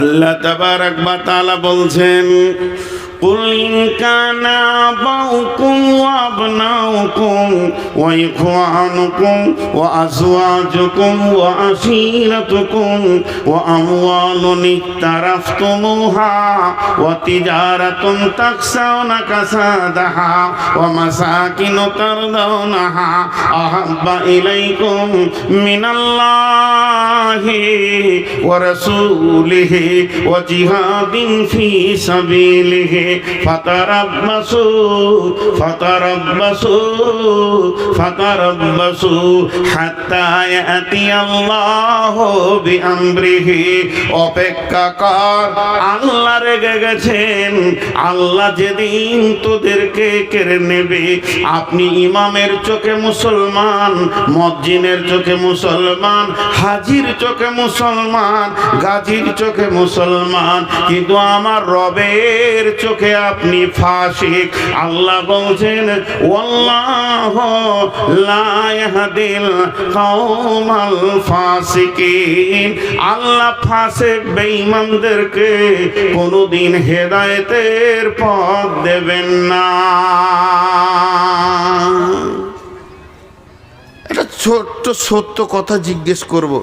আল্লাহ তাবারাক ওয়া তাআলা বলছেন, قل إن كان آباؤكم وأبناؤكم وإخوانكم وأزواجكم وعشيرتكم وأموال اقترفتموها وتجارة تخشون كسادها ومساكن ترضونها أحب إليكم من الله ورسوله وجهاد في سبيله فتربصوا حتى يأتي الله بأمره। অপেক্ষা কর, আল্লাহ রেগে গেছেন। আল্লাহ যেদিন তোদেরকে কেড়ে নেবে, আপনি ইমামের চোখে মুসলমান, মুয়াজ্জিনের চোখে মুসলমান, হাজির চোখে মুসলমান, গাজীর চোখে মুসলমান, কিন্তু আমার রবের চোখে আপনি ফাসিক। আল্লাহ বলছেন, ওয়াল্লাহু লা ইয়াহদিল কওমাল ফাসিকিন। আল্লাহ ফাসিক বেঈমানদেরকে কোনোদিন হেদায়েতের পথ দেবেন না। একটা ছোট্ট সত্য কথা জিজ্ঞেস করব,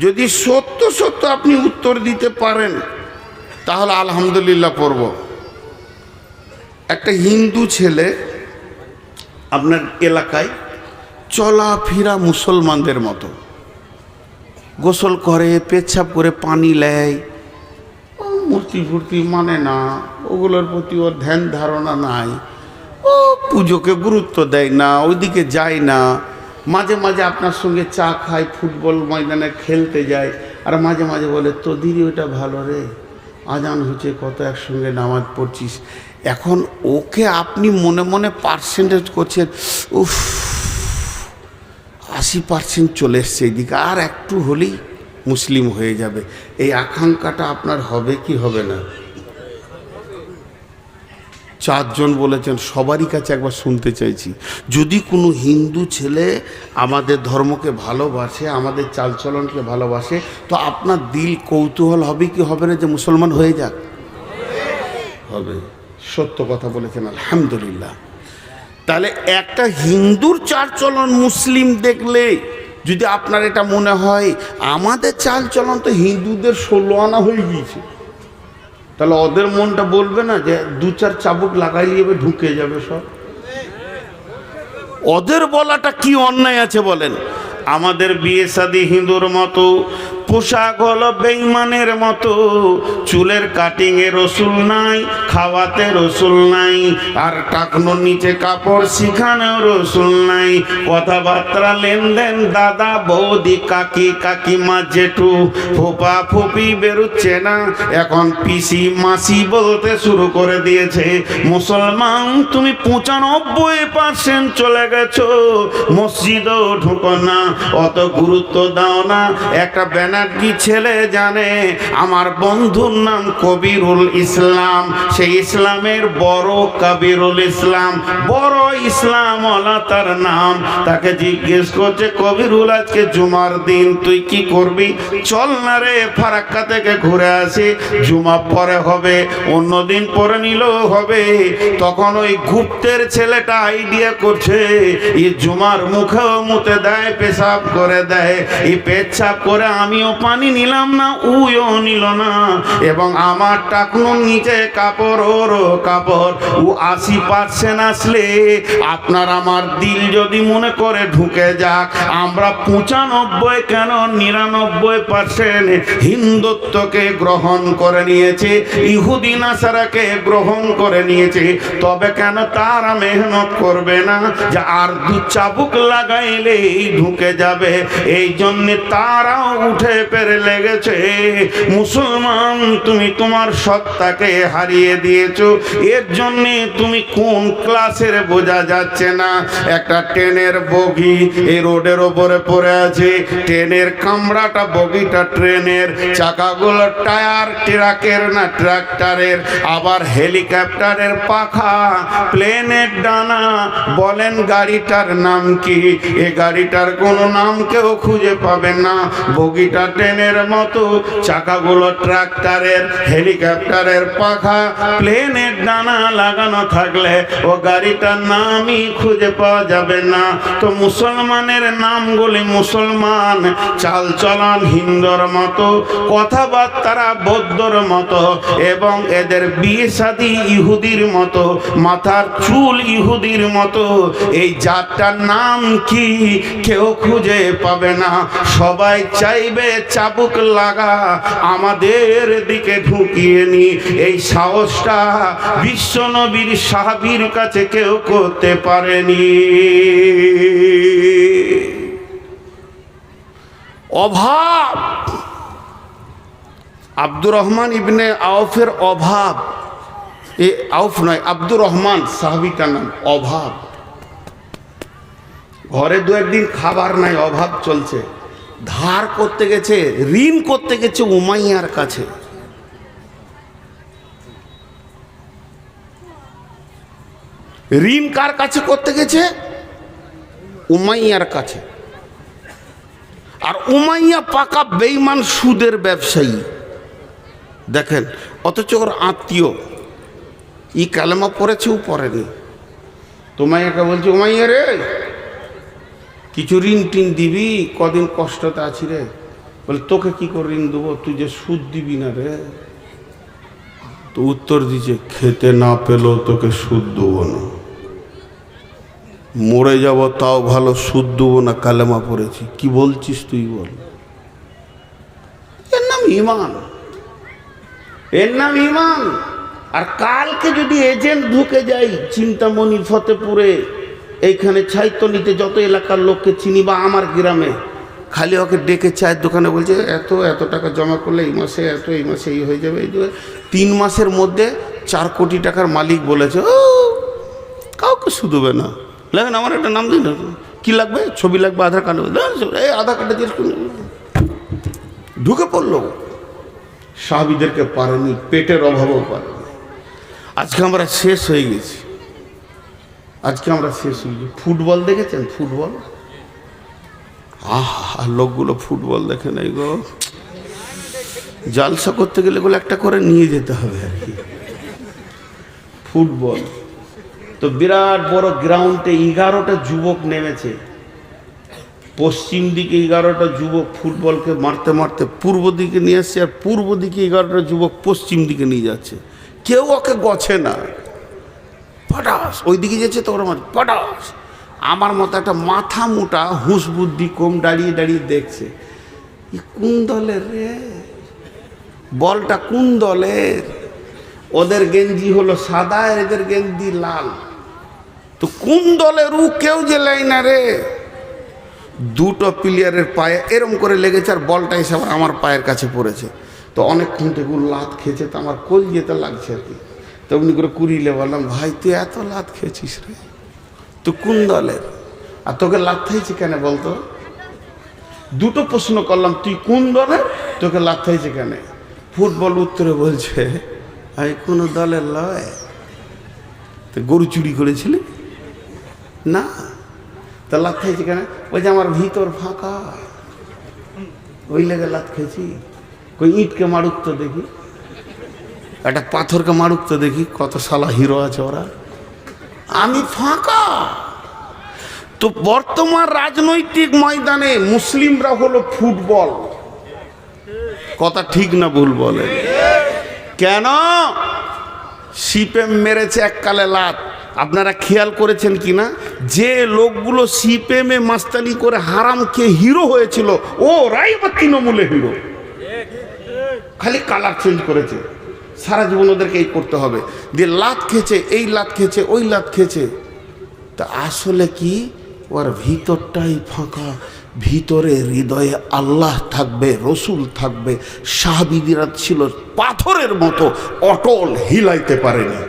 যদি সত্য সত্য আপনি উত্তর দিতে পারেন তাহলে আলহামদুলিল্লাহ পড়ব। একটা হিন্দু ছেলে আপনার এলাকায় চলাফেরা মুসলমানদের মতো, গোসল করে, পেচ্ছাপ করে, পানি নেয়, মূর্তি ফুর্তি মানে না, ওগুলোর প্রতি ওর ধ্যান ধারণা নাই, ও পুজোকে গুরুত্ব দেয় না, ওইদিকে যায় না। মাঝে মাঝে আপনার সঙ্গে চা খায়, ফুটবল ময়দানে খেলতে যায়, আর মাঝে মাঝে বলে তোদেরই ওইটা ভালো রে, আজান হচ্ছে কত, একসঙ্গে নামাজ পড়ছিস। এখন ওকে আপনি মনে মনে পার্সেন্টেজ করছেন, উফ 80% চলে এসছে এইদিকে, আর একটু হলেই মুসলিম হয়ে যাবে। এই আকাঙ্ক্ষাটা আপনার হবে কি হবে না? 4 জন বলেছেন, সবারই কাছে একবার শুনতে চাইছি, যদি কোনো হিন্দু ছেলে আমাদের ধর্মকে ভালোবাসে, আমাদের চালচলনকে ভালোবাসে, তো আপনার দিল কৌতূহল হবে কি হবে না যে মুসলমান হয়ে যাক? হবে। সত্য কথা বলেছেন, আলহামদুলিল্লাহ। তাহলে একটা হিন্দুর চালচলন মুসলিম দেখলে যদি আপনার এটা মনে হয় আমাদের চালচলন তো হিন্দুদের 16 আনা হয়ে গিয়েছে, তাহলে ওদের মনটা বলবে না যে 2-4 চাবুক লাগাই নিয়ে ঢুকে যাবে সব? ওদের বলাটা কি অন্যায় আছে বলেন? আমাদের বিয়ে শাদী হিন্দুর মতো, পোশাক হলো বেঈমানের মতো, চুলের কাটিংয়ে রসুল নাই, খাওয়াতে রসুল নাই, আর টাকনোর নিচে কাপড় শিখানেও রসুল নাই, কথাবার্তা লেনদেন দাদা বৌদি কাকি কাকিমা জেঠু ফুপা ফুপি বেরোচ্ছে না, এখন পিসি মাসি বলতে শুরু করে দিয়েছে। মুসলমান তুমি 95% চলে গেছো, মসজিদও ঢুকো না, অত গুরুত্ব দাও না। একটা ব্যানার্জি ছেলে জানে আমার বন্ধুর নাম কবিরুল ইসলাম, সেই ইসলামের বড় কবিরুল ইসলাম, বড় ইসলাম ওয়ালা তার নাম। তাকে জিজ্ঞেস করছে, কবিরুল আজকে জুমার দিন তুই কি করবি? চল না রে ফারাক্কা থেকে ঘুরে আসি, জুমা পরে হবে, অন্যদিন পরে নিলেও হবে। তখন ওই গুপ্তের ছেলেটা আইডিয়া করছে, এই জুমার মুখেও মুতে দেয়, পেশাব করে দেয়, এই পেচ্ছাপ করে আমিও পানি নিলাম না, উইও নিল না, এবং আমার টাকনুর নিচে কাপড়, ওরও কাপড়। ও 80% আসলে আপনার আমার দিল যদি মনে করে ঢুকে যাক, আমরা 95 কেন 99% হিন্দুত্বকে গ্রহণ করে নিয়েছে, ইহুদি নাসারাকে গ্রহণ করে নিয়েছে, তবে কেন তারা মেহনত করবে না যে আর 2 চাবুক লাগাইলেই ঢুকে যাবে? এই জন্য তারাও উঠে পেরে লেগেছে। মুসলমান তুমি তোমার সত্তাকে হারিয়ে দিয়েছো, এর জন্য তুমি কোন ক্লাসের বোঝা যাচ্ছে না। একটা ট্রেনের বগি এই রোডের ওপরে পড়ে আছে, ট্রেনের কামরাটা বগিটা ট্রেনের, চাকাগুলো টায়ার ট্রাকের না ট্রাক্টরের, আবার হেলিকপ্টারের পাখা, প্লেনের ডানা, বলেন গাড়িটার নাম কি? এ গাড়িটার কোনো নাম কেউ খুঁজে পাবে না। বগিটা চাকাগুলা ট্রেনের মতো, চাকাগুলো ট্রাক্টরের, হেলিকপ্টারের পাখা, প্লেনের ডানা লাগানো থাকলে ও গাড়িটার নামই খুঁজে পাওয়া যাবে না। তো মুসলমানের নামগুলি মুসলমান, চালচলন হিন্দুর মতো, কথাবার্তা বৌদ্ধর মতো, এবং এদের বিয়ে শাদী ইহুদির মতো, মাথার চুল ইহুদির মতো। এই জাতটার নাম কি কেউ খুঁজে পাবে না। সবাই চাইবে চাবুক লাগা আমাদের দিকে ঢুকিয়ে নি। এই সাহসটা বিশ্ব নবীর সাহাবীর কাছে কেউ করতে পারেনি। অভাব, আব্দুর রহমান ইবনে আউফের অভাব, এ আউফ নয়, আব্দুর রহমান সাহাবীটার নাম। অভাব, ঘরে দু একদিন খাবার নাই, অভাব চলছে, ধার করতে গেছে, ঋণ করতে গেছে উমাইয়ার কাছে। ঋণ কার কাছে করতে গেছে? উমাইয়ার কাছে। আর উমাইয়া পাকা বেঈমান, সুদের ব্যবসায়ী। দেখেন, অথচ ওর আত্মীয়, ই কালেমা পড়েছে, ও পড়েনি। উমাইয়াকে বলছে, উমাইয়া রে, কিছু ঋণ টিন দিবি, কদিন কষ্টতে আছি রে। বলে, তোকে কি করে ঋণ দেবো, তুই যে সুদ দিবি না রে। তো উত্তর দিচ্ছে, খেতে না পেলেও তোকে সুদ দেবো না, মরে যাব তাও ভালো, সুদ দেবো না, কালেমা পড়েছি। কি বলছিস তুই বল? এর নাম ঈমান, এর নাম ঈমান। আর কালকে যদি এজেন্ট ঢুকে যাই চিন্তামণি, ফতেপুরে, এইখানে ছাইতনিতে, যত এলাকার লোককে চিনি, বা আমার গ্রামে, খালি ওকে ডেকে চায়ের দোকানে বলছে, এত টাকা জমা করলে এই মাসে এত, এই মাসে এই হয়ে যাবে, এই 3 মাসের মধ্যে 4 কোটি টাকার মালিক বলেছে, ও কাউকে শুধবে না। লাগেন আমার একটা নাম দিন, কি লাগবে? ছবি লাগবে, আধার কার্ড, এই আধার কার্ডে জিজ্ঞেস করুন। ঢুকে পড়লো। সাহাবীদেরকে পারেনি, পেটের অভাবও পারেনি। আজকে আমরা শেষ হয়ে গেছি, আজকে আমরা শেষ হয়ে গেছি। ফুটবল দেখেছেন? ফুটবল, আর লোকগুলো ফুটবল দেখে নাই গো। জালসা করতে গেলে এগুলো একটা করে নিয়ে যেতে হবে আর কি। ফুটবল তো বিরাট বড় গ্রাউন্ডে 11টা যুবক নেমেছে। পশ্চিম দিকে 11টা যুবক ফুটবলকে মারতে মারতে পূর্ব দিকে নিয়ে আসছে, আর পূর্ব দিকে 11টা যুবক পশ্চিম দিকে নিয়ে যাচ্ছে। কেউ ওকে গছে না, পটাস ওই দিকে যাচ্ছে, তো ওরা পটাস। আমার মতো একটা মাথা মোটা, হুঁশ বুদ্ধি কম, দাঁড়িয়ে দাঁড়িয়ে দেখছে, কোন দলের রে, বলটা কোন দলের? ওদের গেঞ্জি হলো সাদা, এদের গেঞ্জি লাল। তো কোন দলের ও কেউ যে লাই না রে। দুটো প্লেয়ারের পায়ে এরম করে লেগেছে, আর বলটা এসে আবার আমার পায়ের কাছে পড়েছে। তো অনেকক্ষণ থেকে লাত খেয়েছে, তো আমার কোল যেতে লাগছে আর কি। তো এমনি করে কুড়িলে বললাম, ভাই তুই এত লাত খেয়েছিস রে, তুই কোন দলের? আর তোকে লাত খাইছে কেন বলতো? দুটো প্রশ্ন করলাম, তুই কোন দলের, তোকে লাত খাইছে কেন? ফুটবল উত্তরে বলছে, আমি কোনো দলের লয়। তো গরু চুরি করেছিলি না? তা লাত খাইছে কেন? ওই যে আমার ভিতর ফাঁকা, ওই লেগে লাত খেয়েছি। কই ইটকে মারুক তো দেখি, একটা পাথরকে মারুক তো দেখি, কত শালা হিরো আছে ওরা। আমি ফাঁকা। তো বর্তমান রাজনৈতিক ময়দানে মুসলিমরা হলো ফুটবল। কথা ঠিক না ভুল বলে? কেন? সিপে মেরেছে এককালে লাত। আপনারা খেয়াল করেছেন কিনা, যে লোকগুলো সিপেমে মাস্তানি করে হারাম খেয়ে হিরো হয়েছিল, ওরাই বা তৃণমূলে হিরো। খালি কালার চেঞ্জ করেছে, সারা জীবন ওদেরকে এই করতে হবে। যে লাত খেয়েছে, এই লাত খেয়েছে, ওই লাত খেয়েছে। তা আসলে কি, ওর ভিতরটাই ফাঁকা। ভিতরে হৃদয়ে আল্লাহ থাকবে, রসুল থাকবে। সাহাবীরা ছিল পাথরের মতো অটল, হিলাইতে পারেনি।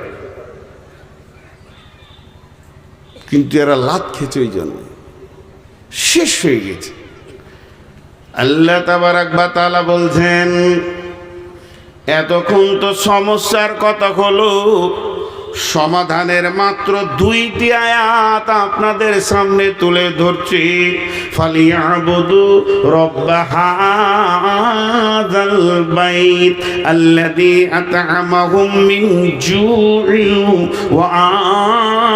কিন্তু এরা লাত খেয়েছে, ওই জন্য শেষ হয়ে গেছে। আল্লাহ তাবারাক ওয়া তাআলা বলছেন, এতক্ষণ তো সমস্যার কথা হলো, সমাধানের মাত্র দুইটি আয়াত আপনাদের সামনে তুলে ধরছি। ফালিয়াবুদু রব্ব হাযাল বাইত আল্লাযী আত'আমাহুম মিন জু'ইন ওয়া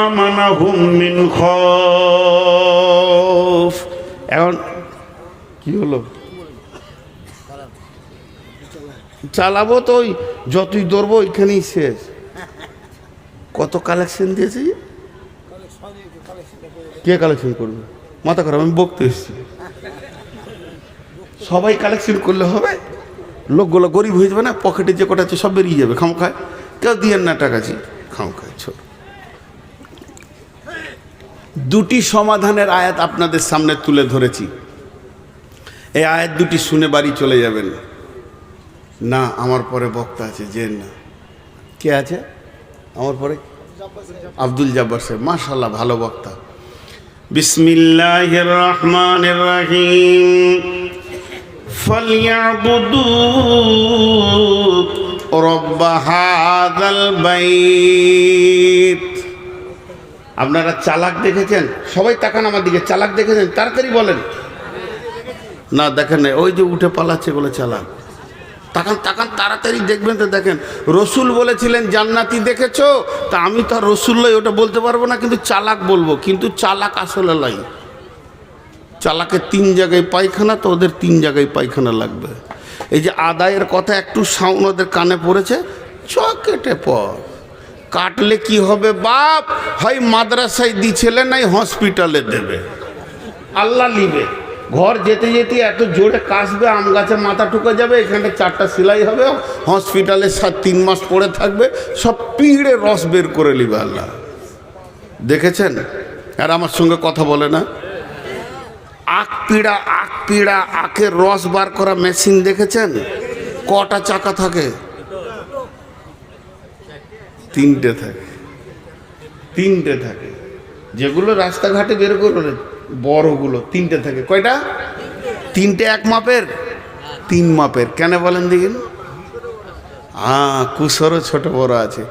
আমানাহুম মিন খাউফ। এখন কি হলো? চালাবো তো ওই যতই ধরবো ওইখানেই শেষ। কত কালেকশন দিয়েছে? কে কালেকশন করবে? মাথা খারাপ, আমি বকতে এসেছি। সবাই কালেকশন করলে হবে? লোকগুলো গরিব হয়ে যাবে না, পকেটে যে কটা আছে সব বেরিয়ে যাবে খামখায়। কেউ দিয়েন না টাকাছি খামখায়। ছোট দুটি সমাধানের আয়াত আপনাদের সামনে তুলে ধরেছি। এই আয়াত দুটি শুনে বাড়ি চলে যাবেন না। আমার পরে বক্তা আছে, যে না কে আছে আমার পরে? আব্দুল জব্বার সাহেব, মাশাআল্লাহ ভালো বক্তা। বিসমিল্লাহির রহমানির রহিম। ফালইয়াবুদু রব্ব হাযাল বাইত। আপনারা চালাক দেখেছেন? সবাই তাকান আমার দিকে। চালাক দেখেছেন? তাড়াতাড়ি বলেন। না দেখেন না, ওই যে উঠে পালাচ্ছে বলে চালাক। তাকান তাকান, তাড়াতাড়ি দেখবেন তো। দেখেন, রসুল বলেছিলেন জান্নাতি দেখেছো? তা আমি তো আর রসুল লই, ওটা বলতে পারবো না, কিন্তু চালাক বলবো। কিন্তু চালাক আসলে লাই। চালাকের 3 জায়গায় পায়খানা, তো ওদের 3 জায়গায় পায়খানা লাগবে। এই যে আদায়ের কথা একটু সাউন্ড ওদের কানে পড়েছে, কেটে পর। কাটলে কি হবে বাপ? হয় মাদ্রাসায় দিছিলে, নাই হসপিটালে দেবে। আল্লাহ লিবে। ঘর যেতে যেতে এত জোরে কাশবে, আম গাছে মাথা ঠুকে যাবে, এখানে 4টা সেলাই হবে, হসপিটালে 3 মাস পড়ে থাকবে, সব পিঁড়ে রস বের করে নিবে আল্লাহ। দেখেছেন? আর আমার সঙ্গে কথা বলে না। আখ পিড়া আখের রস বার করা মেশিন দেখেছেন? কটা চাকা থাকে? 3টে থাকে। 3টে থাকে। যেগুলো রাস্তাঘাটে বের করে বড়গুলো 3টে থাকে। কয়টা? 3টে এক মাপের? 3 মাপের। কেন বলেন দেখিন? কুসরও ছোট বড় আছে।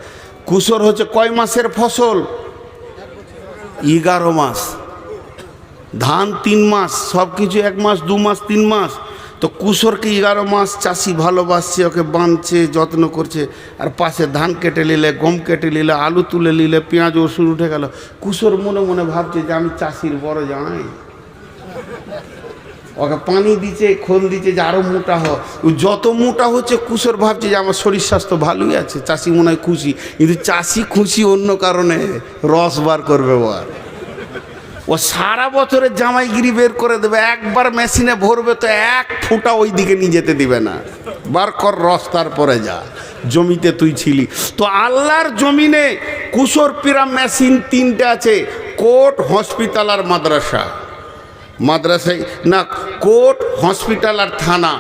কুসর হচ্ছে কয় মাসের ফসল? 11 মাস। ধান 3 মাস, সব কিছু 1 মাস 2 মাস 3 মাস। তো কুসরকে 11 মাস চাষি ভালোবাসছে, ওকে বাঁধছে, যত্ন করছে। আর পাশে ধান কেটে নিলে, গম কেটে নিলে, আলু তুলে নিলে, পেঁয়াজ ওষুধ উঠে গেল। কুসর মনে মনে ভাবছে যে আমি চাষির বড় জামাই। ওকে পানি দিচ্ছে, খোল দিচ্ছে যে আরো মোটা হয়। যত মোটা হচ্ছে কুসর ভাবছে যে আমার শরীর স্বাস্থ্য ভালোই আছে, চাষি মনে হয় খুশি। কিন্তু চাষি খুশি অন্য কারণে, রস বার করবে। ও সারা বছরের জামাইগিরি বের করে দেবে, একবার মেশিনে ভরবে তো 1 ফুটা ওই দিকে নিয়ে যেতে দিবে না। বার কর রস, তারপরে যা। জমিতে তুই ছিলি তো। আল্লাহর জমিনে কুসর পিরা মেশিন 3টে আছে। কোর্ট, হসপিটাল আর মাদ্রাসা। মাদ্রাসায় না, কোর্ট, হসপিটাল আর থানা।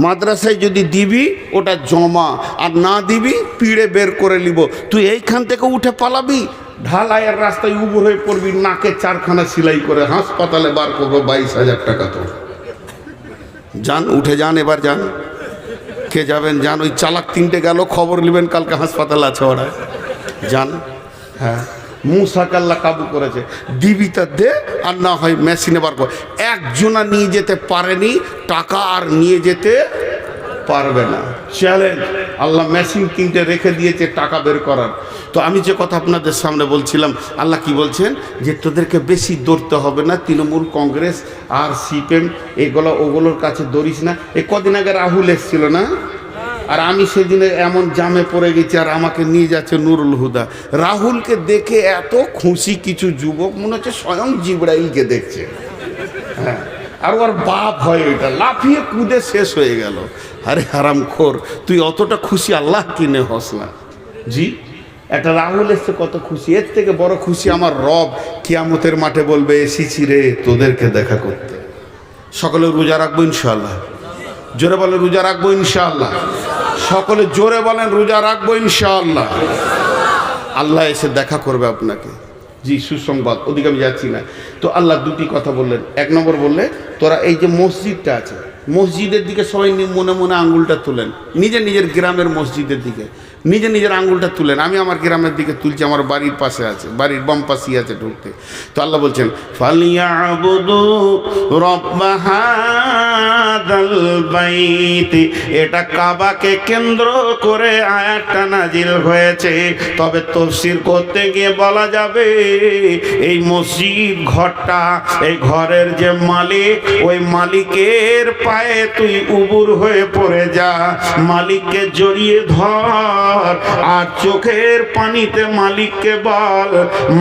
মাদ্রাসায় যদি দিবি ওটা জমা, আর না দিবি পিড়ে বের করে নিব। তুই এইখান থেকে উঠে পালাবি, ঢালাইয়ের রাস্তায় উবর হয়ে পড়বি, নাকে 4খানা সেলাই করে হাসপাতালে বার করবো 22,000 টাকা। তো যান, উঠে যান, এবার যান। কে যাবেন? যান। ওই চালাক 3টে গেল, খবর নেবেন কালকে হাসপাতাল আছে ওরা। যান। হ্যাঁ, মুসাকে আল্লাহ কাবু করেছে। দিবি তা দে, আর না হয় মেশিনে বার কর। একজনা নিয়ে যেতে পারেনি, টাকা আর নিয়ে যেতে পারবে না। চ্যালেঞ্জ। আল্লাহ মেশিন 3টে রেখে দিয়েছে টাকা বের করার। তো আমি যে কথা আপনাদের সামনে বলছিলাম, আল্লাহ কি বলছেন? যে তোদেরকে বেশি দৌড়তে হবে না। তৃণমূল, কংগ্রেস আর সিপিএম এগুলো ওগুলোর কাছে দৌড়িস না। এই কদিন আগে রাহুল এসেছিল না? আর আমি সেদিনে এমন জামে পড়ে গেছি, আর আমাকে নিয়ে যাচ্ছে নুরুল হুদা। রাহুলকে দেখে এত খুশি কিছু যুবক, মনে হচ্ছে স্বয়ং জিবরাইলকে দেখছে। হ্যাঁ, আর ওর বাপ হয় ওইটা, লাফিয়ে কুদে শেষ হয়ে গেল। আরে হারামখোর, তুই অতটা খুশি আল্লাহ কিনে হস না। জি, একটা রাহুল এসছে, কত খুশি। এর থেকে বড় খুশি আমার রব কিয়ামতের মাঠে বলবে, এসেছি রে তোদেরকে দেখা করতে। সকলে রোজা রাখবো ইনশাআল্লাহ। জোরে বলেন রোজা রাখবো ইনশাআল্লাহ। সকলে জোরে বলেন রোজা রাখবো ইনশাআল্লাহ। আল্লাহ এসে দেখা করবে আপনাকে। জি, সুসংবাদ। ওদিকে আমি যাচ্ছি না। তো আল্লাহ দুটি কথা বললেন। 1 নম্বর বললে, তোরা এই যে মসজিদটা আছে, মসজিদের দিকে সবাই মনে মনে আঙ্গুলটা তুলেন, নিজের নিজের গ্রামের মসজিদের দিকে নিজের নিজের আঙ্গুলটা তুলেন। আমি আমার গ্রামের দিকে তুলছি, আমার বাড়ির পাশে আছে, বাড়ির বাম পাশেই আছে ঢুকতে। তো আল্লাহ বলছেন ফালিয়াবুদু রব্ব হাদাল বাইত, এটা কাবাকে কেন্দ্র করে আয়াতটা নাজিল হয়েছে। তবে তাফসীর করতে গিয়ে বলা যাবে এই মসজিদ ঘরটা, এই ঘরের যে মালিক, ওই মালিকের পায়ে তুই উবুর হয়ে পড়ে যা, মালিককে জড়িয়ে ধর আর চোখের পানিতে মালিককে বল,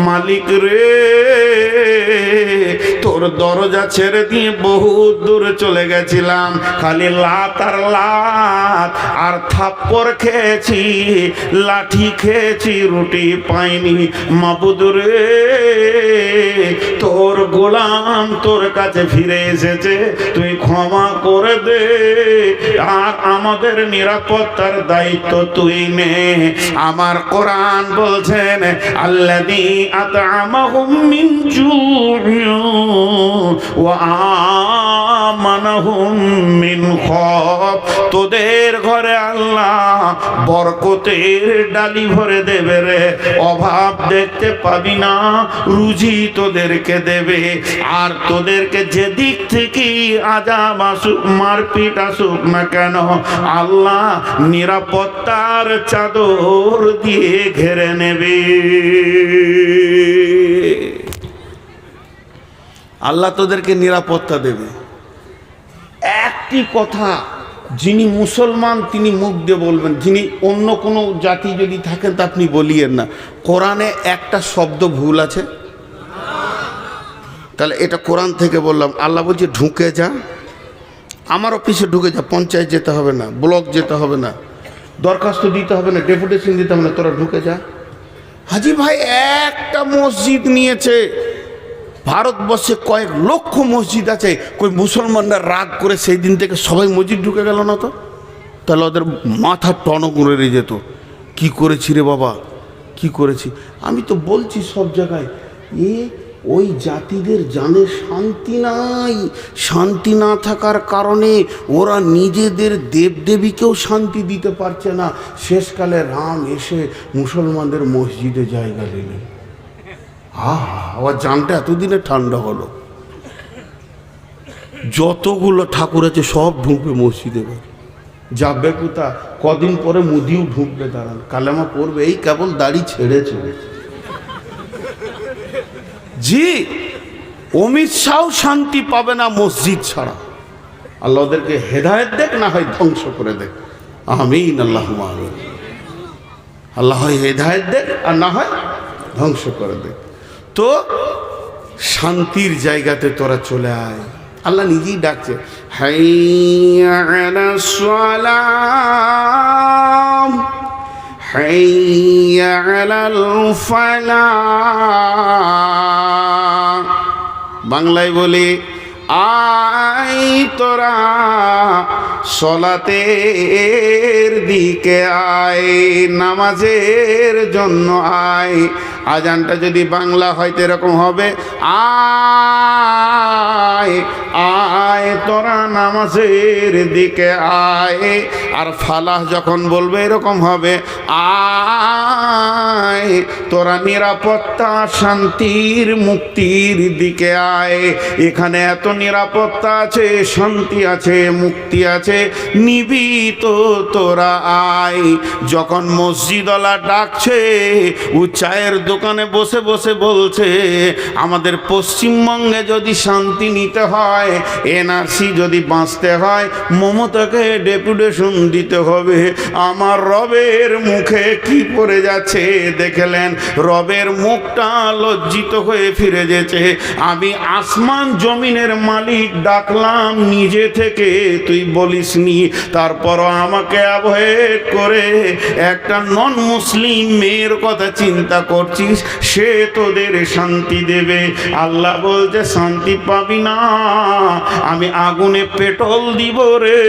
মালিক রে তোর দরজা ছেড়ে দিয়ে বহুত দূরে চলে গেছিলাম, খালি লাত আর লাত আর থাপ্পড় খেয়েছি, লাঠি খেয়েছি, রুটি পাইনি। মাবুদ রে তোর গোলাম তোর কাছে ফিরে এসেছে, তুই ক্ষমা করে দে, আর আমাদের নিরাপত্তার দায়িত্ব তুই নে। আমার কোরআন বলছেন আল্লাযী আত'আমাহুম মিন জু'ইন ওয়া আমানাহুম মিন খাওফ, তোদের ঘরে আল্লাহ বরকতের ডালি ভরে দেবে রে, অভাব দেখতে পাবি না, রুজি তোদেরকে দেবে। আর তোদেরকে যে দিক থেকে আযাব আসুক, মারপিট আসুক না কেন, আল্লাহ নিরাপত্তার চাদর দিয়ে ঘেরে নেবে। আল্লাহ তোদেরকে নিরাপত্তা দেবে। একটি কথা যিনি মুসলমান তিনি মুখ দিয়ে বলবেন, যিনি অন্য কোনো জাতি যদি থাকেন তা আপনি বলিয়েন না কোরআনে একটা শব্দ ভুল আছে। তাহলে এটা কোরআন থেকে বললাম। আল্লাহ বলছে ঢুকে যা, আমার অফিসে ঢুকে যা, পঞ্চায়েত যেতে হবে না, ব্লক যেতে হবে না, দরখাস্ত দিতে হবে না, ডেপুটেশন দিতে হবে না, তোরা ঢুকে যা। হাজি ভাই একটা মসজিদ নিয়েছে, ভারতবর্ষে কয়েক লক্ষ মসজিদ আছে, কই মুসলমানরা রাগ করে সেই দিন থেকে সবাই মসজিদ ঢুকে গেল না? তো তাহলে ওদের মাথা টনক উড়ে যেত, কি করেছি রে বাবা, কি করেছি। আমি তো বলছি সব জায়গায় ওই জাতিদের জানে শান্তি নাই, শান্তি না থাকার কারণে ওরা নিজেদের দেবদেবীকেও শান্তি দিতে পারছে না। শেষকালে রাম এসে মুসলমানদের মসজিদে জায়গা নিলেন। আবার জানটা এতদিনে ঠান্ডা হলো, যতগুলো ঠাকুর আছে সব ঢুকবে মসজিদে, যাবে কোথা, কদিন পরে মুদিও ঢুকবে, দাঁড়ান কালেমা পড়বে, এই কেবল দাড়ি ছেড়েছে। জি অমিত শাহ শান্তি পাবে না মসজিদ ছাড়া। আল্লাহ ওদেরকে হেদায়েত দেখ, না হয় ধ্বংস করে দেখ, আমিন আল্লাহুম্মা আমিন। আল্লাহ হয় হেদায়েত দেখ আর না হয় ধ্বংস করে দেখ। তো শান্তির জায়গাতে তোরা চলে আয়। আল্লাহ নিজেই ডাকছে, হাইয়া আলাস সালাম হাইয়া আলাল ফালাহ। বাংলায় বলি আয় তোরা সলাতের দিকে আয়, নামাজের জন্য আয়। আজানটা যদি বাংলা হয় তো এরকম হবে, আয় আয় তোরা নামাজের দিকে আয়। আর ফালাহ যখন বলবে এরকম হবে, আয় তোরা নিরাপত্তা শান্তির মুক্তির দিকে আয়। এখানে এত নিরাপত্তা আছে, শান্তি আছে, মুক্তি আছে, নিবি তো তোরা আয়। যখন মসজিদওয়ালা ডাকছে, ও চায়ের দোকানে বসে বসে বলছে আমাদের পশ্চিমবঙ্গে যদি শান্তি নিতে হয়, এনআরসি যদি বাঁচতে হয়, মমতাকে ডেপুটেশন দিতে হবে। আমার রবের মুখে কি পড়ে যাচ্ছে দেখলেন, রবের মুখটা লজ্জিত হয়ে ফিরে যেছে। আমি আসমান জমিনের মালিক ডাকলাম নিজে থেকে, তুই বলিসনি, তারপরও আমাকে অ্যাভয়েড করে একটা নন মুসলিম মেয়ের কথা চিন্তা করছিস, সে তোদের শান্তি দেবে। আল্লাহ বলছে শান্তি পাবি না, আমি আগুনে পেট্রোল দিব রে,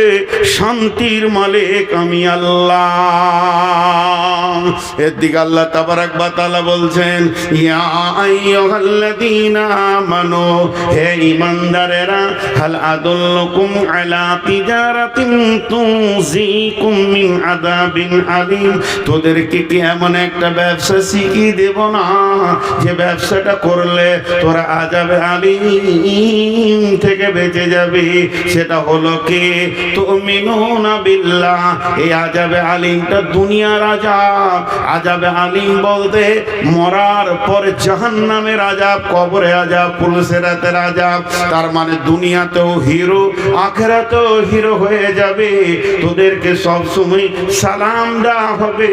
শান্তির মালিক আমি আল্লাহ। এর দিকে আল্লাহ তাবারাক ওয়া তাআলা বলছেন, ইয়া আইয়ুহাল্লাযীনা আমানু, হে ঈমানদারেরা, হাল আদুল্লুকুম আলা তিজারাতিন তুনজিকুম মিন আযাবিন আলীম, তোদেরকে কি এমন একটা ব্যবসা শিখিয়ে দেব না যে ব্যবসাটা করলে তোরা আযাবে আলীম থেকে বেঁচে যাবে? সেটা হলো কি? তুমিনুনা বিল্লাহ। এই আযাবে আলীমটা দুনিয়ার আযাব। আযাবে আলীম বলতে মরার পরে জাহান্নামের আযাব, কবরে আযাব, পুলসিরাতের আযাব। তার মানে দুনিয়াতেও হিরো, আখিরাতেও হিরো হয়ে যাবে। তোদেরকে সব সময় সালাম দেওয়া হবে,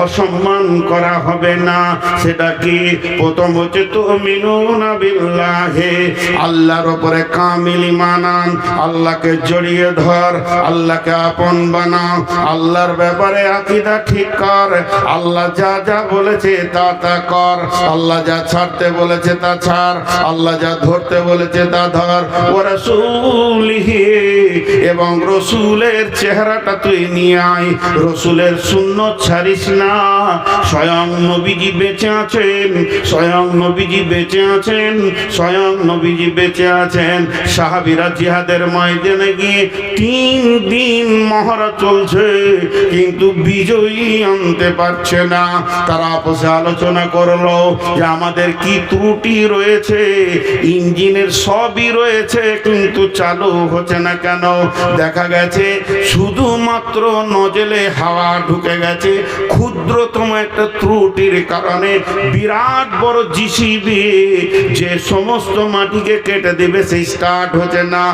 অসম্মান করা হবে না। সেটা কি? প্রথম হচ্ছে তুমিনুনা বিল্লাহি, আল্লাহর উপরে কামিল ঈমান আন, আল্লাহকে জড়িয়ে ধর, আল্লাহকে আপন বানাও, আল্লাহর ব্যাপারে আকীদা ঠিক কর, আল্লাহ যা যা বলেছে তা তা কর, আল্লাহ যা ছাড়তে বলেছে তা ছাড়, আল্লাহ যা ধরতে বলেছে তা ধর। ওয়া রাসূলিহি, এবং রসুলের চেহারাটা তুই নিয়ে আয়, রসুলের সুন্নত ছাড়িস না। স্বয়ং নবীজি বেঁচে আছেন, স্বয়ং নবীজি বেঁচে আছেন, স্বয়ং নবীজি বেঁচে আছেন। সাহাবীরা জিহাদের ময়দানে গিয়ে 3 দিন মহড়া চলছে, কিন্তু বিজয়ী আনতে পারছে না। তারা আপসে আলোচনা করলো যে আমাদের কি ত্রুটি রয়েছে, ইঞ্জিনের সবই রয়েছে কিন্তু চালু হচ্ছে না কেন? দেখা গেছে শুধুমাত্র নজলে হাওয়া ঢুকে গেছে, ক্ষুদ্রতম একটা ত্রুটির কারণে বিরাট বড় জিসিবি যে সমস্ত মাটিকে কেটে দেবে সেই স্টার্ট হচ্ছে না।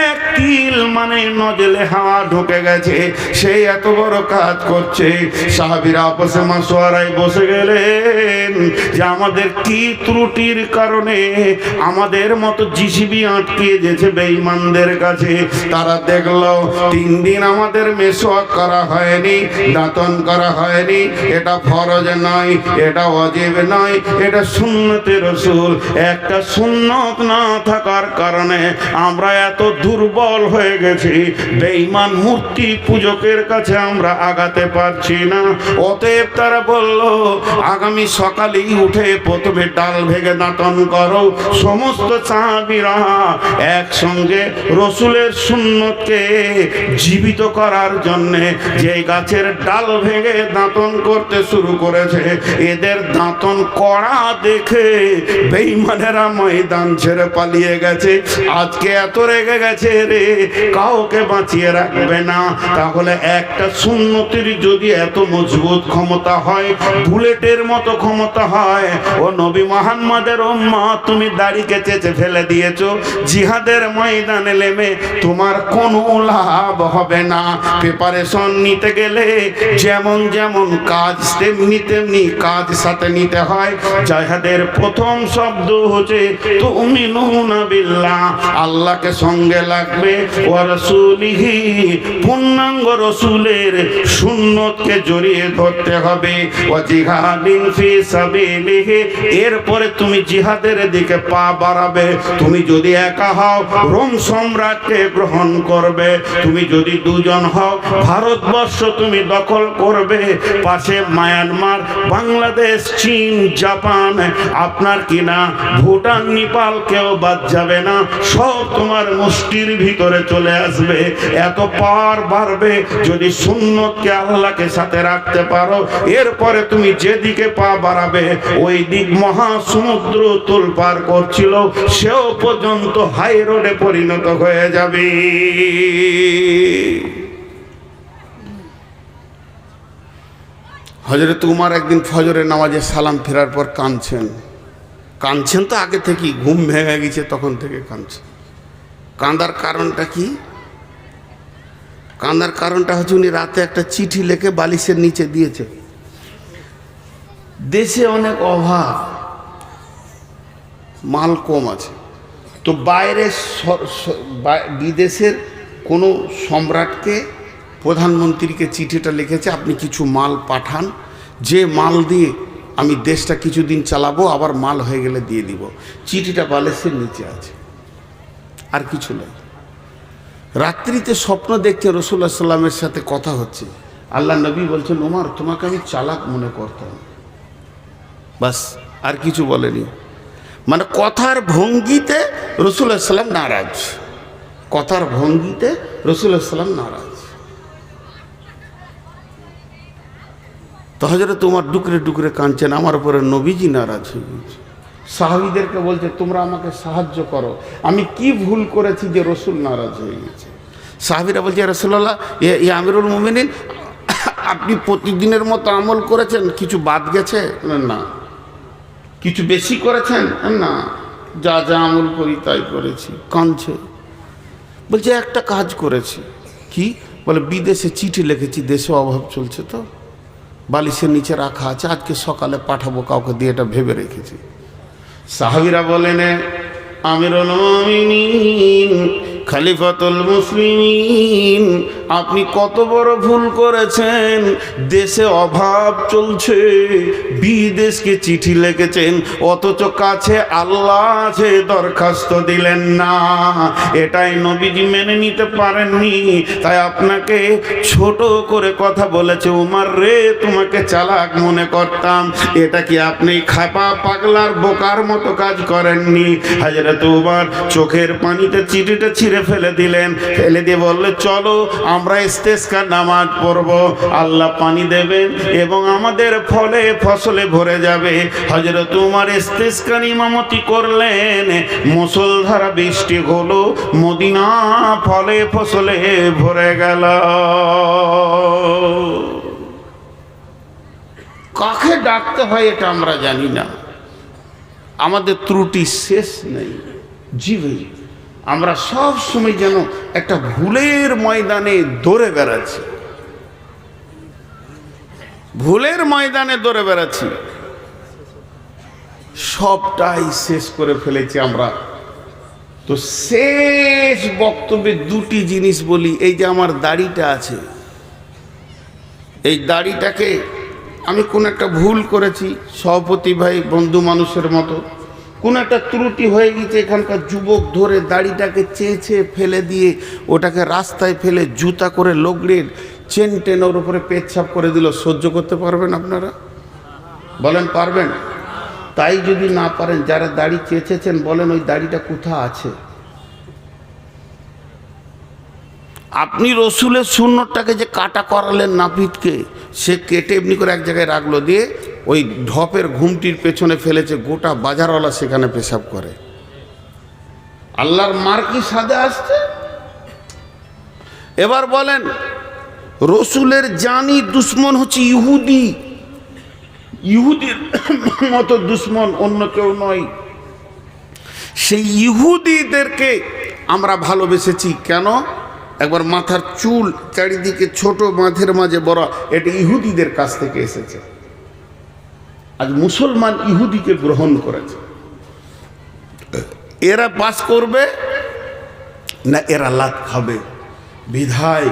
এক কিল মানে নজলে হাওয়া ঢুকে গেছে, সেই এত বড় কাজ করছে। সাহাবীরা আপসে মাশওয়ারায় বসে গেলেন যে আমাদের কি ত্রুটির কারণে আমাদের মতো জিসিবি আটকে গেছে বেঈমানদের কাছে। তারা দেখলো 3 দিন আমাদের মেসওয়াক করা হয়নি, দাঁতন করা হয়নি। এটা ফরজ নয়, এটা ওয়াজিব নয়, এটা সুন্নতে রাসূল। একটা সুন্নত না থাকার কারণে আমরা এত দুর্বল হয়ে গেছি, বেঈমান মূর্তি পূজকের কাছে আমরা আগাতে পারছি না। অতএব তারা বলল আগামী সকালেই উঠে প্রথমে ডাল ভেঙে দাঁতন করো। সমস্ত সাহাবীরা একসঙ্গে রসুলের সুন্নতকে জীবিত করার জন্য যে গাছের ডাল ভেঙে দাঁতন করতে শুরু করেছে, এদের দাঁতন কড়া দেখে বেঈমানেরা ময়দান ছেড়ে পালিয়ে গেছে। আজকে এত রেগে গেছে রে, কাউকে বাঁচিয়ে রাখবে না। তাহলে একটা সুন্নতির যদি এত মজবুত ক্ষমতা হয়, বুলেটের মতো ক্ষমতা হয়, ও নবী মুহাম্মদের উম্মত, তুমি দাড়িকে চেঁচে ফেলে দিয়েছো, জিহাদের ময়দানে নেমে তোমার কোনো লাভ হবে না। প্রিপারেশন নিতে গেলে যেমন যেমন কাজ তেমনি তেমনি কাজ সাথে নিতে হয়। জিহাদের প্রথম শব্দ হচ্ছে তুমিনুনা বিল্লাহ, আল্লাহকে সঙ্গে লাগবে, ওয়া রাসূলিহি, পূর্ণাঙ্গ রসুলের সুন্নতকে জড়িয়ে ধরতে হবে, ওয়া জিহাদিন ফি সাবিলিহি, এরপরে তুমি জিহাদের দিকে পা বাড়াবে। তুমি যদি একা হও রোম সম্রাটকে গ্রহণ করবে, তুমি যদি 2 জন হও ভারতবর্ষ তুমি দখল করবে, পাশে মায়ানমার, বাংলাদেশ, চীন, জাপান, আপনার কিনা ভুটান, নেপাল কেউ বাদ যাবে না, সব তোমার মুষ্টির ভিতরে চলে আসবে। এত পাওয়ার বাড়বে যদি সুন্নতকে আল্লাহকে সাথে রাখতে পারো। এরপরে তুমি যেদিকে পা বাড়াবে ওই দিক মহাসমুদ্র তোলপাড় করছিল, সেও পর্যন্ত হাই রোডে পরিণত হয়ে যাবে। হযরত উমর একদিন ফজরের নামাজে সালাম ফেরার পর কাঁদছেন তো আগে থেকেই, ঘুম ভেঙে গেছে তখন থেকে কাঁদছেন। কাঁদার কারণটা কি? কাঁদার কারণটা হচ্ছে উনি রাতে একটা চিঠি লিখে বালিশের নিচে দিয়েছে। দেশে অনেক অভাব, মাল কম আছে, তো বাইরে বিদেশের কোনো সম্রাটকে, প্রধানমন্ত্রীকে চিঠিটা লিখেছে আপনি কিছু মাল পাঠান, যে মাল দিয়ে আমি দেশটা কিছুদিন চালাবো, আবার মাল হয়ে গেলে দিয়ে দিব। চিঠিটা বালিশের নিচে আছে, আর কিছু নেই। রাত্রিতে স্বপ্ন দেখছে রাসূলুল্লাহ সাল্লাল্লাহু আলাইহি ওয়াসাল্লামের সাথে কথা হচ্ছে, আল্লাহ নবী বলছেন, ওমর তোমাকে আমি চালাক মনে করতাম। বাস, আর কিছু বলেনি। মানে কথার ভঙ্গিতে রাসূলুল্লাহ সাল্লাল্লাহু আলাইহি ওয়াসাল্লাম নারাজ, কথার ভঙ্গিতে রাসূলুল্লাহ সাল্লাল্লাহু আলাইহি ওয়াসাল্লাম নারাজ। তো হযরত ওমর ডুকরে ডুকরে কাঁদছেন, আমার উপরে নবীজি নারাজ হয়ে গেছে। সাহাবীদেরকে বলছে, তোমরা আমাকে সাহায্য করো, আমি কি ভুল করেছি যে রাসূল নারাজ হয়ে গেছে? সাহাবীরা বলছে, ইয়া রাসূলুল্লাহ, ইয়া আমিরুল মুমিনিন, আপনি প্রতিদিনের মতো আমল করেছেন, কিছু বাদ গেছে? না। কিছু বেশি করেছেন? না, যা যা আমল করি তাই করেছি। কাঁদছে, বলছে একটা কাজ করেছি। কি? বলে বিদেশে চিঠি লিখেছি, দেশে অভাব চলছে তো, বালিশের নিচে রাখা আছে, আজকে সকালে পাঠাবো, কাউকে দিয়ে, এটা ভেবে রেখেছি। সাহাবীরা বলেন, আমিরুল মুমিনিন, খলিফাতুল মুসলিমিন, আপনি কত বড় ভুল করেছেন। দেশে অভাব চলছে, বিদেশকে চিঠি লিখেছেন, অথচ কাছে আল্লাহ আছে, দরখাস্ত দিলেন না। এটাই নবীজি মেনে নিতে পারেননি, তাই আপনাকে ছোট করে কথা বলেছে। উমর রে, তোমাকে চালাক মনে করতাম। এটা কি আপনি খাপা পাগলার বোকার মতো কাজ করেননি? হযরত উমর চোখের পানিতে চিঠিটা ছিঁড়ে ফেলে দিলেন, ফেলে দিয়ে বললে, চলো আমরা ইস্তেসকার নামাজ পড়ব, আল্লাহ পানি দেবেন এবং আমাদের ফলে ফসলে ভরে যাবে। হযরত উমর ইস্তেসকার ইমামতি করলেন, মুষলধারা বৃষ্টি হলো, মদিনা ফলে ফসলে ভরে গেল। কাকে ডাকতে হয় এটা আমরা জানি না, আমাদের ত্রুটি শেষ নেই। জি ভাই, আমরা সব সময় যেন একটা ভুলের ময়দানে দৌড়ে বেড়াচ্ছি, ভুলের ময়দানে দৌড়ে বেড়াচ্ছি। সবটাই শেষ করে ফেলেছি আমরা। তো শেষ বক্তব্যে দুটি জিনিস বলি। এই যে আমার দাড়িটা আছে, এই দাড়িটাকে আমি কোন একটা ভুল করেছি, সভাপতি ভাই বন্ধু মানুষের মতো কোন একটা ত্রুটি হয়ে গেছে, এখানকার যুবক ধরে দাড়িটাকে চেঁচে ফেলে দিয়ে ওটাকে রাস্তায় ফেলে জুতা করে লগড়ের চেন টেনে ওর উপরে পেচ্ছাপ করে দিল। সহ্য করতে পারবেন আপনারা? বলেন পারবেন? তাই যদি না পারেন, যারা দাড়ি চেঁচেছেন বলেন ওই দাড়িটা কোথা আছে? আপনি রসুলের সুন্নতটাকে যে কাটা করালেন নাপিতকে, সে কেটে এমনি করে এক জায়গায় রাখলো, দিয়ে ওই ঢপের ঘুমটির পেছনে ফেলেছে, গোটা বাজারওয়ালা সেখানে পেশাব করে। আল্লাহর মার কি সাদে আসছে? এবার বলেন, রসুলের জানি দুশ্মন হচ্ছে ইহুদি, ইহুদির মতো দুশ্মন অন্য কেউ নয়। সেই ইহুদিদেরকে আমরা ভালোবেসেছি কেন? একবার মাথার চুল চারিদিকে ছোট, মাঝের মাঝে বড়, এটা ইহুদিদের কাছ থেকে এসেছে। আজ মুসলমান ইহুদিকে গ্রহণ করেছে। এরা পাস করবে না এরা লাত খাবে? বিধায়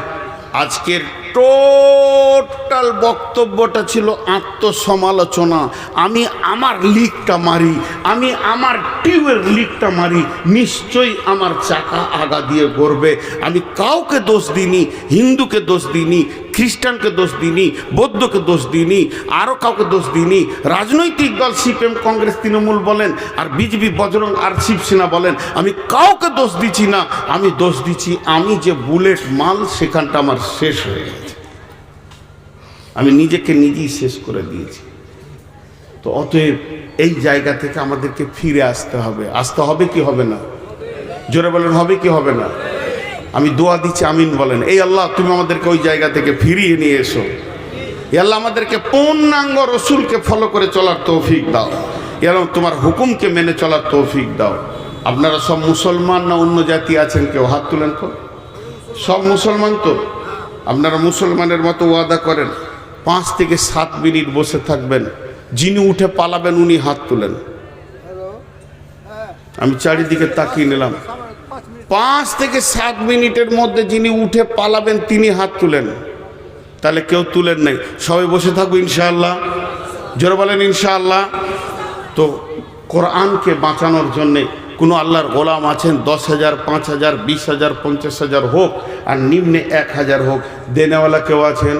আজকের টোটাল বক্তব্যটা ছিল আত্মসমালোচনা। আমি আমার লিকটা মারি, আমি আমার টিউবের লিকটা মারি, নিশ্চয়ই আমার চাকা আগা দিয়ে গড়বে। আমি কাউকে দোষ দিইনি, হিন্দুকে দোষ দিইনি, খ্রিস্টানকে দোষ দিইনি, বৌদ্ধকে দোষ দিইনি, আরও কাউকে দোষ দিইনি। রাজনৈতিক দল সিপিএম, কংগ্রেস, তৃণমূল বলেন, আর বিজেপি, বজরং আর শিবসেনা বলেন, আমি কাউকে দোষ দিচ্ছি না। আমি দোষ দিচ্ছি আমি যে বুলেট মাল, সেখানটা আমার শেষ হয়ে গেছে, আমি নিজেকে নিজেই শেষ করে দিয়েছি। তো অতএব এই জায়গা থেকে আমাদেরকে ফিরে আসতে হবে। আসতে হবে কি হবে না? জোরে বলেন, হবে কি হবে না? আমি দোয়া দিচ্ছি, আমিন বলেন। এই আল্লাহ, তুমি আমাদেরকে ওই জায়গা থেকে ফিরিয়ে নিয়ে এসো। এই আল্লাহ, আমাদেরকে পূর্ণাঙ্গ রসুলকে ফলো করে চলার তৌফিক দাও এবং তোমার হুকুমকে মেনে চলার তৌফিক দাও। আপনারা সব মুসলমান না অন্য জাতি আছেন? কেউ হাত তুলেন তো। সব মুসলমান তো? আপনারা মুসলমানের মতো ওয়াদা করেন 5 থেকে 7 মিনিট বসে থাকবেন, যিনি উঠে পালাবেন উনি হাত তুলেন। আমি চারিদিকে তাকিয়ে নিলাম, 5 থেকে 7 মিনিটের মধ্যে যিনি উঠে পালাবেন তিনি হাত তুলেন। তাহলে কেউ তুলেন নাই, সবাই বসে থাকবো ইনশাআল্লাহ। জোরে বলেন ইনশাআল্লাহ। তো কোরআনকে বাঁচানোর জন্যে কোনো আল্লাহর গোলাম আছেন, 10,000, 5,000, 20,000, 50,000 হোক, আর নিম্নে 1,000 হোক, দেনেওয়ালা কেউ আছেন?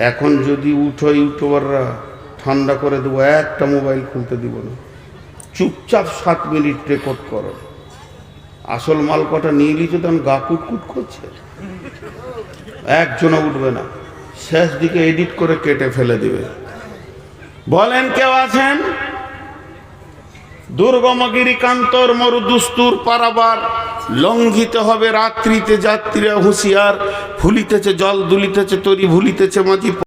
এখন যদি উঠো ইউটিউবাররা ঠান্ডা করে দেবো, একটা মোবাইল খুলতে দিব না, চুপচাপ 7 মিনিট রেকর্ড করো। আসল মাল কটা নিয়ে গেছে, তখন গা কুটকুট করছে, একজনও উঠবে না, শেষ দিকে এডিট করে কেটে ফেলে দিবে। বলেন কেউ আছেন? দুর্গমগিরি কান্তর মরুদুস্তুর পারাবার লঙ্ঘিতে হবে রাত্রিতে, যাত্রীরা হুঁশিয়ার, ভুলিতেছে জল দুলিতেছে তরি, ভুলিতেছে মাঝি।